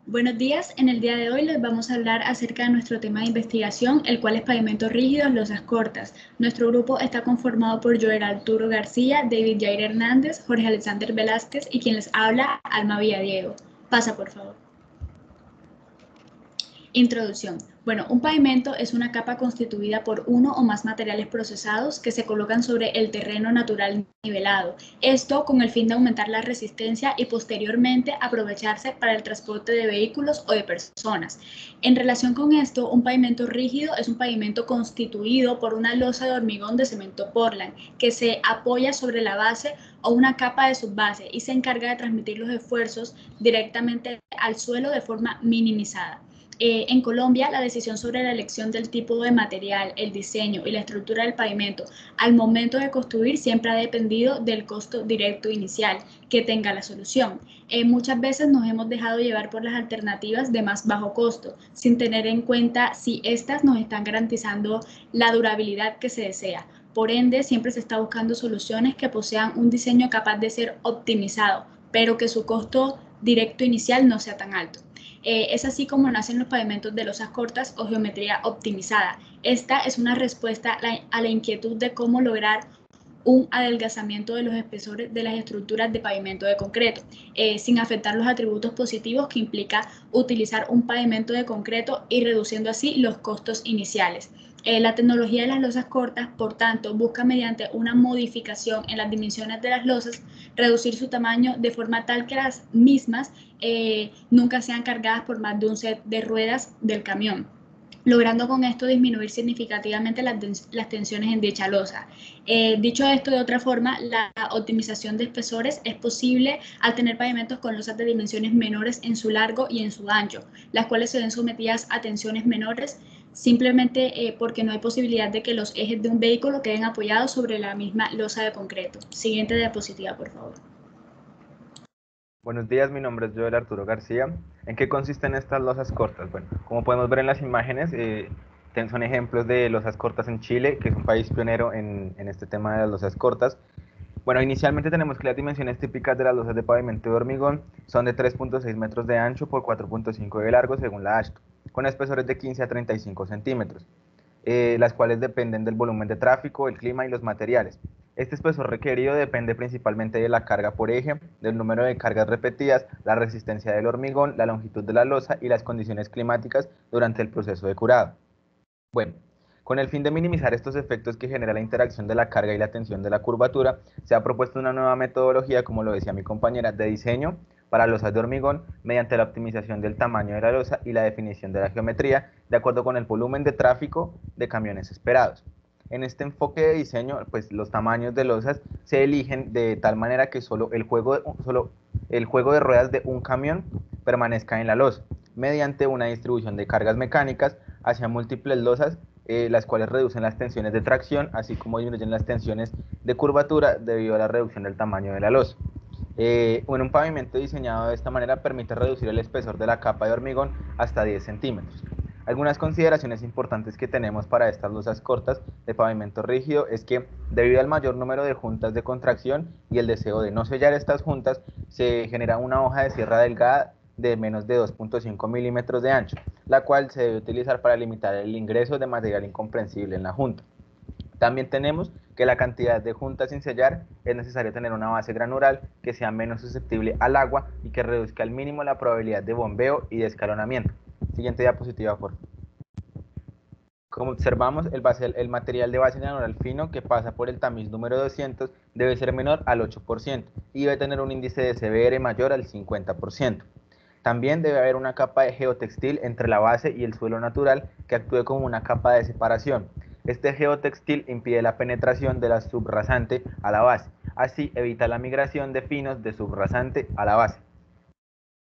Buenos días, en el día de hoy les vamos a hablar acerca de nuestro tema de investigación, el cual es pavimentos rígidos, losas cortas. Nuestro grupo está conformado por Joel Arturo García, David Jair Hernández, Jorge Alexander Velázquez y quien les habla, Alma Villadiego. Pasa, por favor. Introducción. Bueno, un pavimento es una capa constituida por uno o más materiales procesados que se colocan sobre el terreno natural nivelado. Esto con el fin de aumentar la resistencia y posteriormente aprovecharse para el transporte de vehículos o de personas. En relación con esto, un pavimento rígido es un pavimento constituido por una losa de hormigón de cemento Portland que se apoya sobre la base o una capa de subbase y se encarga de transmitir los esfuerzos directamente al suelo de forma minimizada. En Colombia, la decisión sobre la elección del tipo de material, el diseño y la estructura del pavimento al momento de construir siempre ha dependido del costo directo inicial que tenga la solución. Muchas veces nos hemos dejado llevar por las alternativas de más bajo costo, sin tener en cuenta si éstas nos están garantizando la durabilidad que se desea. Por ende, siempre se está buscando soluciones que posean un diseño capaz de ser optimizado, pero que su costo directo inicial no sea tan alto. Es así como nacen los pavimentos de losas cortas o geometría optimizada. Esta es una respuesta a la inquietud de cómo lograr un adelgazamiento de los espesores de las estructuras de pavimento de concreto, sin afectar los atributos positivos que implica utilizar un pavimento de concreto y reduciendo así los costos iniciales. La tecnología de las losas cortas, por tanto, busca mediante una modificación en las dimensiones de las losas reducir su tamaño de forma tal que las mismas nunca sean cargadas por más de un set de ruedas del camión, logrando con esto disminuir significativamente las tensiones en dicha losa. Dicho esto de otra forma, la optimización de espesores es posible al tener pavimentos con losas de dimensiones menores en su largo y en su ancho, las cuales se ven sometidas a tensiones menores simplemente porque no hay posibilidad de que los ejes de un vehículo queden apoyados sobre la misma losa de concreto. Siguiente diapositiva, por favor. Buenos días, mi nombre es Joel Arturo García. ¿En qué consisten estas losas cortas? Bueno, como podemos ver en las imágenes, son ejemplos de losas cortas en Chile, que es un país pionero en este tema de las losas cortas. Bueno, inicialmente tenemos que las dimensiones típicas de las losas de pavimento de hormigón son de 3.6 metros de ancho por 4.5 de largo según la AASHTO, con espesores de 15 a 35 centímetros, las cuales dependen del volumen de tráfico, el clima y los materiales. Este espesor requerido depende principalmente de la carga por eje, del número de cargas repetidas, la resistencia del hormigón, la longitud de la losa y las condiciones climáticas durante el proceso de curado. Bueno, con el fin de minimizar estos efectos que genera la interacción de la carga y la tensión de la curvatura, se ha propuesto una nueva metodología, como lo decía mi compañera, de diseño para losas de hormigón mediante la optimización del tamaño de la losa y la definición de la geometría de acuerdo con el volumen de tráfico de camiones esperados. En este enfoque de diseño, pues los tamaños de losas se eligen de tal manera que solo el juego de ruedas de un camión permanezca en la losa, mediante una distribución de cargas mecánicas hacia múltiples losas, las cuales reducen las tensiones de tracción, así como disminuyen las tensiones de curvatura debido a la reducción del tamaño de la losa. Un pavimento diseñado de esta manera permite reducir el espesor de la capa de hormigón hasta 10 centímetros. Algunas consideraciones importantes que tenemos para estas losas cortas de pavimento rígido es que debido al mayor número de juntas de contracción y el deseo de no sellar estas juntas, se genera una hoja de sierra delgada de menos de 2.5 milímetros de ancho, la cual se debe utilizar para limitar el ingreso de material incomprensible en la junta. También tenemos que la cantidad de juntas sin sellar es necesario tener una base granular que sea menos susceptible al agua y que reduzca al mínimo la probabilidad de bombeo y de escalonamiento. Siguiente diapositiva, por favor. Como observamos, el material de base granular fino que pasa por el tamiz número 200 debe ser menor al 8% y debe tener un índice de CBR mayor al 50%. También debe haber una capa de geotextil entre la base y el suelo natural que actúe como una capa de separación. Este geotextil impide la penetración de la subrasante a la base, así evita la migración de finos de subrasante a la base.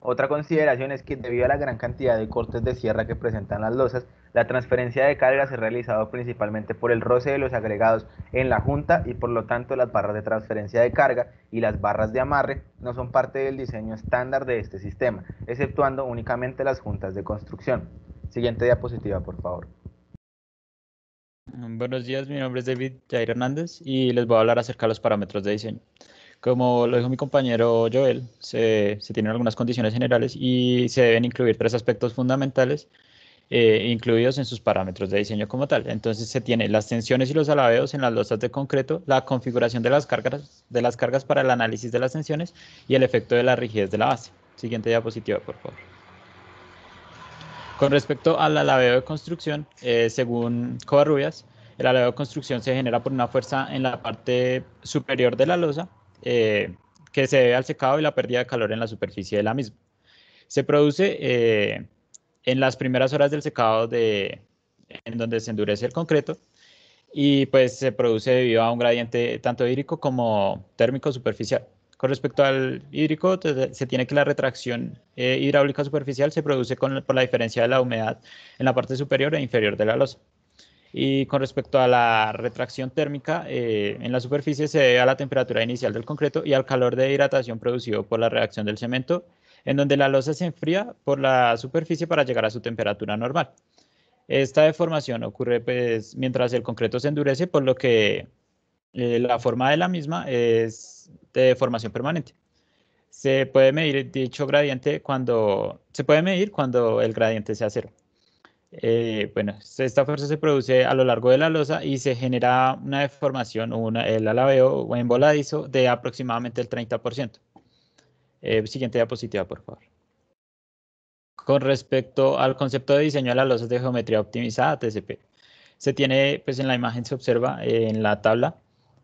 Otra consideración es que debido a la gran cantidad de cortes de sierra que presentan las losas, la transferencia de carga se ha realizado principalmente por el roce de los agregados en la junta y por lo tanto las barras de transferencia de carga y las barras de amarre no son parte del diseño estándar de este sistema, exceptuando únicamente las juntas de construcción. Siguiente diapositiva, por favor. Buenos días, mi nombre es David Jair Hernández y les voy a hablar acerca de los parámetros de diseño. Como lo dijo mi compañero Joel, se tienen algunas condiciones generales y se deben incluir tres aspectos fundamentales incluidos en sus parámetros de diseño como tal. Entonces se tiene las tensiones y los alabeos en las losas de concreto, la configuración de las cargas para el análisis de las tensiones y el efecto de la rigidez de la base. Siguiente diapositiva, por favor. Con respecto al alabeo de construcción, según Covarrubias, el alabeo de construcción se genera por una fuerza en la parte superior de la losa que se debe al secado y la pérdida de calor en la superficie de la misma. Se produce en las primeras horas del secado en donde se endurece el concreto y pues se produce debido a un gradiente tanto hídrico como térmico superficial. Con respecto al hídrico, se tiene que la retracción hidráulica superficial se produce por la diferencia de la humedad en la parte superior e inferior de la losa. Y con respecto a la retracción térmica, en la superficie se debe a la temperatura inicial del concreto y al calor de hidratación producido por la reacción del cemento, en donde la losa se enfría por la superficie para llegar a su temperatura normal. Esta deformación ocurre pues, mientras el concreto se endurece, por lo que la forma de la misma es de deformación permanente. Se puede medir dicho gradiente se puede medir cuando el gradiente sea cero. Bueno, esta fuerza se produce a lo largo de la losa y se genera una deformación o el alabeo o emboladizo de aproximadamente el 30%. Siguiente diapositiva, por favor. Con respecto al concepto de diseño de las losas de geometría optimizada, TCP, se tiene, pues en la imagen se observa en la tabla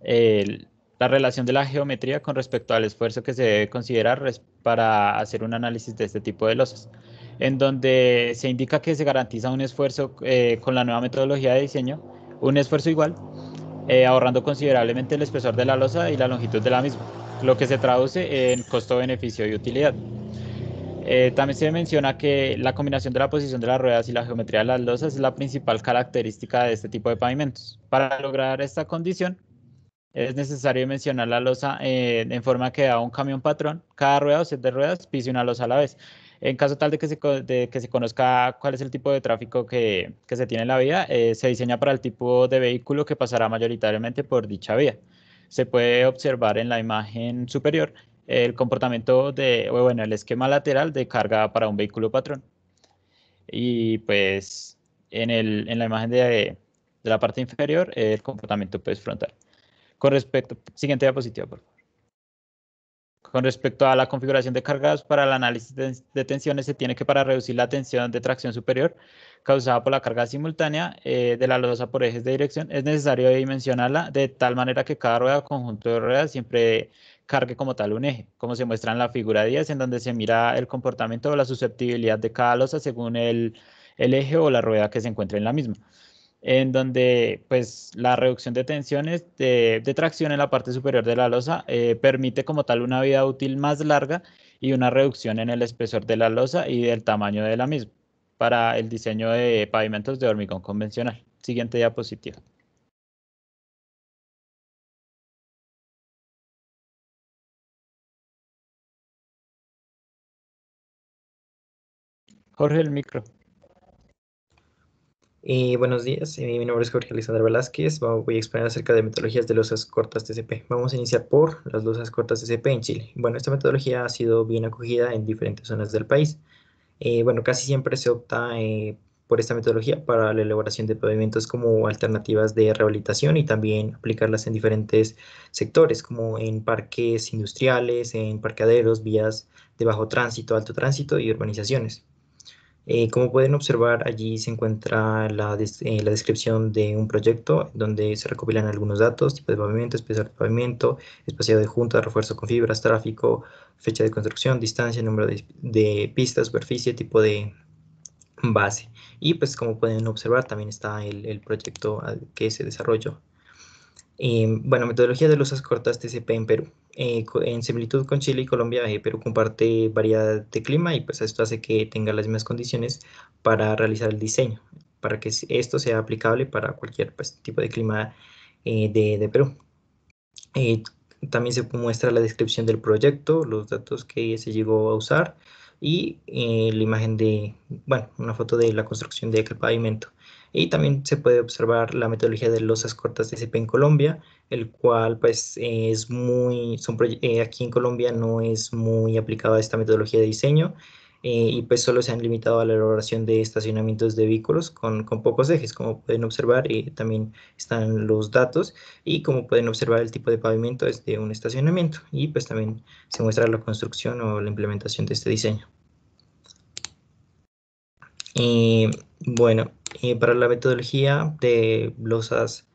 la relación de la geometría con respecto al esfuerzo que se debe considerar para hacer un análisis de este tipo de losas, en donde se indica que se garantiza un esfuerzo con la nueva metodología de diseño, un esfuerzo igual, ahorrando considerablemente el espesor de la losa y la longitud de la misma, lo que se traduce en costo, beneficio y utilidad. También se menciona que la combinación de la posición de las ruedas y la geometría de las losas es la principal característica de este tipo de pavimentos. Para lograr esta condición, es necesario mencionar la losa en forma que da un camión patrón. Cada rueda o set de ruedas pise una losa a la vez. En caso tal de que se conozca cuál es el tipo de tráfico que se tiene en la vía, se diseña para el tipo de vehículo que pasará mayoritariamente por dicha vía. Se puede observar en la imagen superior el comportamiento o bueno, el esquema lateral de carga para un vehículo patrón. Y pues en la imagen de la parte inferior, el comportamiento pues, frontal. Siguiente diapositiva, por favor. Con respecto a la configuración de cargas para el análisis de tensiones, se tiene que para reducir la tensión de tracción superior causada por la carga simultánea de la losa por ejes de dirección, es necesario dimensionarla de tal manera que cada rueda o conjunto de ruedas siempre cargue como tal un eje, como se muestra en la figura 10, en donde se mira el comportamiento o la susceptibilidad de cada losa según el eje o la rueda que se encuentre en la misma, en donde pues la reducción de tensiones de tracción en la parte superior de la losa permite como tal una vida útil más larga y una reducción en el espesor de la losa y del tamaño de la misma para el diseño de pavimentos de hormigón convencional. Siguiente diapositiva. Jorge, el micro. Buenos días, mi nombre es Jorge Alexander Velázquez. Voy a exponer acerca de metodologías de losas cortas TCP. Vamos a iniciar por las losas cortas TCP en Chile. Bueno, esta metodología ha sido bien acogida en diferentes zonas del país. Bueno, casi siempre se opta por esta metodología para la elaboración de pavimentos como alternativas de rehabilitación y también aplicarlas en diferentes sectores, como en parques industriales, en parqueaderos, vías de bajo tránsito, alto tránsito y urbanizaciones. Como pueden observar, allí se encuentra la descripción de un proyecto donde se recopilan algunos datos, tipo de pavimento, espesor de pavimento, espaciado de junta, refuerzo con fibras, tráfico, fecha de construcción, distancia, número de pistas, superficie, tipo de base. Y pues como pueden observar, también está el proyecto que se desarrolló. Bueno, metodología de losas cortas TCP en Perú. En similitud con Chile y Colombia, Perú comparte variedad de clima y pues esto hace que tenga las mismas condiciones para realizar el diseño, para que esto sea aplicable para cualquier pues, tipo de clima de Perú. También se muestra la descripción del proyecto, los datos que se llegó a usar y la imagen bueno, una foto de la construcción de aquel pavimento. Y también se puede observar la metodología de losas cortas TCP en Colombia, el cual pues es aquí en Colombia no es muy aplicada esta metodología de diseño, y pues solo se han limitado a la elaboración de estacionamientos de vehículos con pocos ejes, como pueden observar, y también están los datos, y como pueden observar el tipo de pavimento es de un estacionamiento, y pues también se muestra la construcción o la implementación de este diseño. Bueno, para la metodología de losas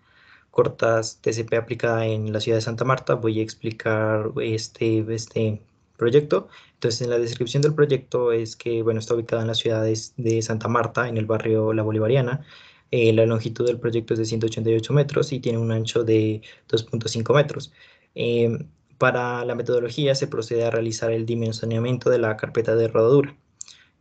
cortas TCP aplicada en la ciudad de Santa Marta, voy a explicar este proyecto. Entonces, en la descripción del proyecto es que, bueno, está ubicada en la ciudad de Santa Marta, en el barrio La Bolivariana. La longitud del proyecto es de 188 metros y tiene un ancho de 2.5 metros. Eh, para la metodología se procede a realizar el dimensionamiento de la carpeta de rodadura.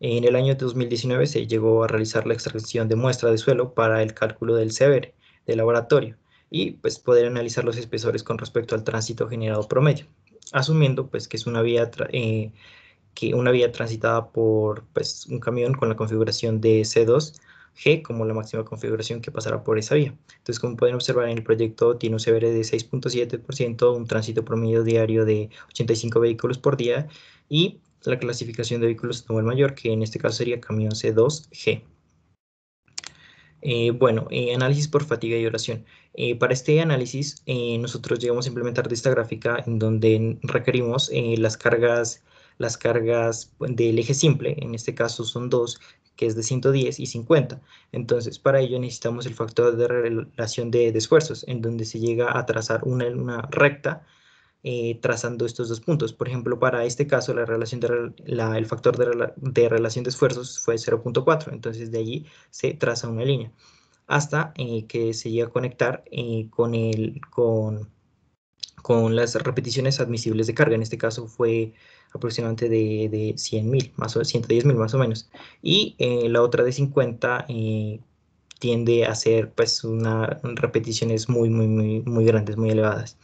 En el año 2019 se llegó a realizar la extracción de muestra de suelo para el cálculo del CEVER de laboratorio y pues poder analizar los espesores con respecto al tránsito generado promedio, asumiendo pues que es una vía transitada por pues un camión con la configuración de C2G como la máxima configuración que pasará por esa vía. Entonces, como pueden observar en el proyecto, tiene un CBR de 6.7%, un tránsito promedio diario de 85 vehículos por día y la clasificación de vehículos de nivel mayor, que en este caso sería camión C2G. Bueno, análisis por fatiga y oración. Para este análisis, nosotros llegamos a implementar de esta gráfica en donde requerimos las cargas del eje simple, en este caso son dos, que es de 110 y 50. Entonces, para ello necesitamos el factor de relación de esfuerzos, en donde se llega a trazar una recta trazando estos dos puntos. Por ejemplo, para este caso, el factor de relación de esfuerzos fue 0.4, entonces de allí se traza una línea hasta que se llega a conectar con las repeticiones admisibles de carga. En este caso fue aproximadamente de 100.000, más o 110.000 más o menos. Y la otra de 50 tiende a ser pues repeticiones muy grandes, muy elevadas.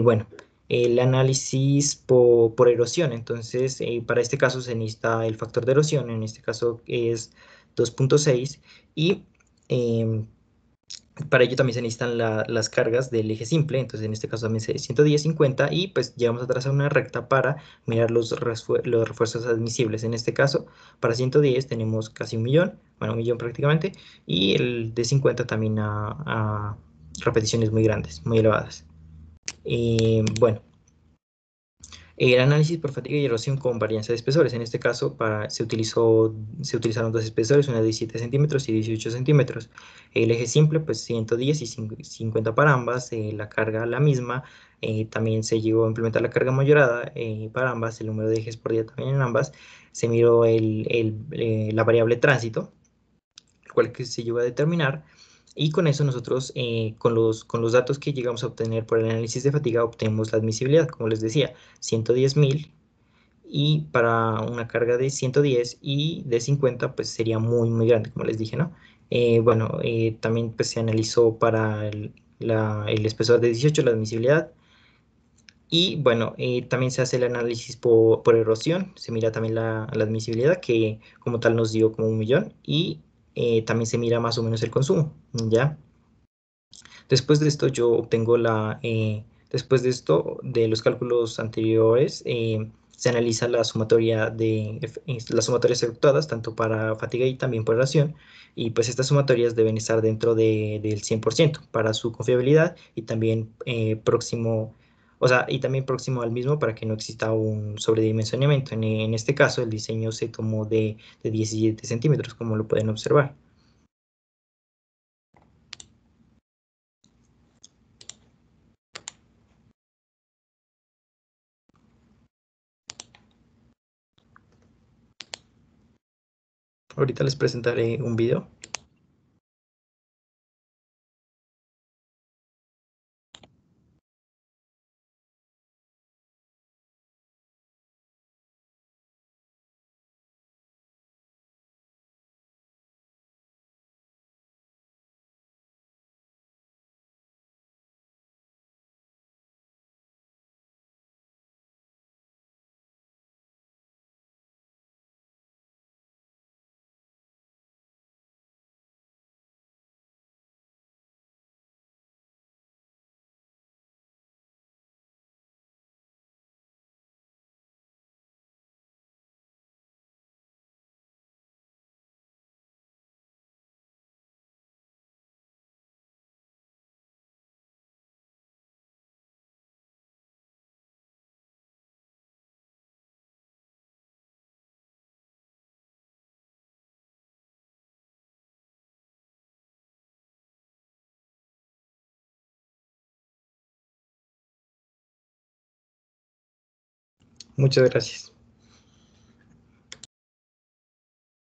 Bueno, el análisis por erosión. Entonces, para este caso se necesita el factor de erosión, en este caso es 2.6 y para ello también se necesitan las cargas del eje simple, entonces en este caso también se 110, 50 y pues llegamos a trazar una recta para mirar los refuerzos admisibles. En este caso, para 110 tenemos casi 1.000.000, bueno, 1.000.000 prácticamente, y el de 50 también a repeticiones muy grandes, muy elevadas. Bueno, el análisis por fatiga y erosión con varianza de espesores. En este caso se utilizaron dos espesores, una de 17 centímetros y 18 centímetros. El eje simple, pues 110 y 50 para ambas. La carga la misma. También se llegó a implementar la carga mayorada para ambas. El número de ejes por día también en ambas. Se miró la variable tránsito, el cual que se llegó a determinar. Y con eso nosotros, con los datos que llegamos a obtener por el análisis de fatiga, obtenemos la admisibilidad, como les decía, 110.000 y para una carga de 110 y de 50 pues sería muy grande, como les dije, ¿no? Bueno, también pues se analizó para el espesor de 18, la admisibilidad. Y bueno, también se hace el análisis por erosión, se mira también la admisibilidad, que como tal nos dio como 1.000.000, y también se mira más o menos el consumo, ¿ya? Después de esto yo obtengo después de esto, de los cálculos anteriores, se analiza las sumatorias efectuadas, tanto para fatiga y también por erosión, y pues estas sumatorias deben estar dentro del 100% para su confiabilidad y también próximo al mismo para que no exista un sobredimensionamiento. En este caso, el diseño se tomó de 17 centímetros, como lo pueden observar. Ahorita les presentaré un video. Muchas gracias.